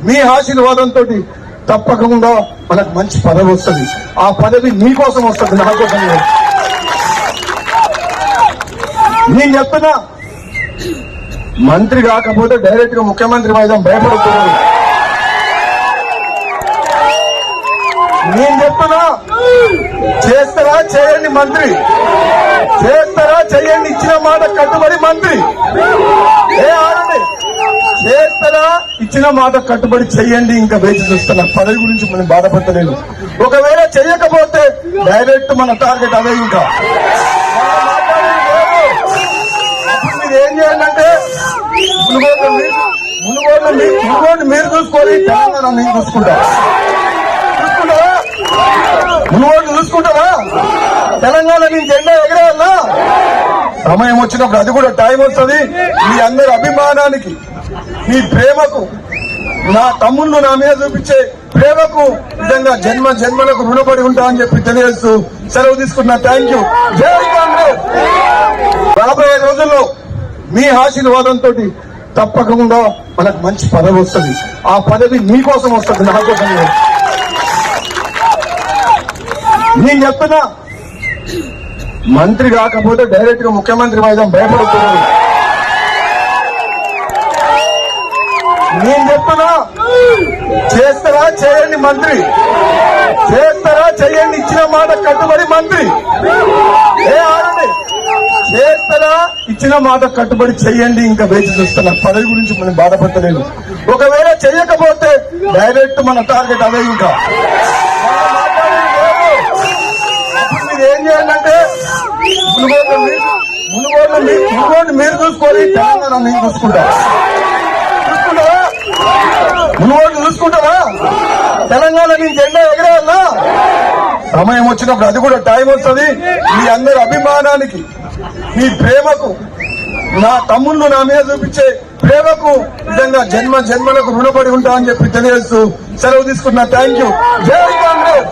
మీ ఆశీర్వాదంతో తప్పకుండా మనకు మంచి పదవి వస్తుంది. ఆ పదవి మీకోసం వస్తుంది, నా కోసం లేదు. నేను చెప్తున్నా, మంత్రి కాకపోతే డైరెక్ట్ గా ముఖ్యమంత్రి వైద్యం భయపడుతున్నాను. నేను చెప్తున్నా, చేస్తారా చేయండి మంత్రి, చేస్తారా చేయండి, ఇచ్చిన మాట కట్టుబడి మంత్రి. ఆడండి, చేస్తారా ఇచ్చిన మాట కట్టుబడి చెయ్యండి. ఇంకా వేచి చూస్తున్నా, పదవి గురించి మనం బాధపడలేదు. ఒకవేళ చేయకపోతే డైరెక్ట్ మన టార్గెట్ అదే. ఇంకా అప్పుడు మీరు ఏం చేయాలంటే మునుగోడు మీరు చూసుకోవాలి, తెలంగాణ నేను చూసుకుంటారా? మునుగోడు చూసుకుంటారా? తెలంగాణ నేను జెండా ఎగరేయాలా? సమయం వచ్చినప్పుడు అది కూడా టైం వస్తుంది. మీ అందరి అభిమానానికి, మీ ప్రేమకు, నా తమ్ముళ్ళు నా మీద చూపించే ప్రేమకు నిజంగా జన్మ జన్మలకు రుణపడి ఉంటా అని చెప్పి తెలియజేస్తూ సెలవు తీసుకున్నా. Thank you. జై కాంగ్రెస్. రాబోయే రోజుల్లో మీ ఆశీర్వాదంతో తప్పకుండా మనకు మంచి పదవి వస్తుంది. ఆ పదవి మీకోసం వస్తుంది, నా కోసం లేదు. నేను చెప్తున్నా, మంత్రి కాకపోతే డైరెక్ట్ గా ముఖ్యమంత్రి వైద్యం భయపడుతున్నాను. నేను చెప్తున్నా, చేస్తారా చేయండి మంత్రి, చేస్తారా చేయండి, ఇచ్చిన మాట కట్టుబడి మంత్రి. ఆడండి, చేస్తారా ఇచ్చిన మాట కట్టుబడి చెయ్యండి. ఇంకా వేచి చూస్తున్నా, పదవి గురించి మనం బాధపడలేదు. ఒకవేళ చేయకపోతే డైరెక్ట్ మన టార్గెట్ అదే. ఇంకా అప్పుడు మీరు ఏం చేయాలంటే మునుగోడు మీరు చూసుకోవాలి, తెలంగాణ నేను చూసుకుంటారా? మునుగోడు చూసుకుంటారా? తెలంగాణ నేను జెండా ఎగరేయాలా? సమయం వచ్చినప్పుడు అది కూడా టైం వస్తుంది. మీ అందరి అభిమానానికి, మీ ప్రేమకు, నా తమ్ముళ్ళు నా మీద చూపించే ప్రేమకు నిజంగా జన్మ జన్మలకు రుణపడి ఉంటా అని చెప్పి తెలియజేస్తూ సెలవు తీసుకున్నా. Thank you. జై కాంగ్రెస్.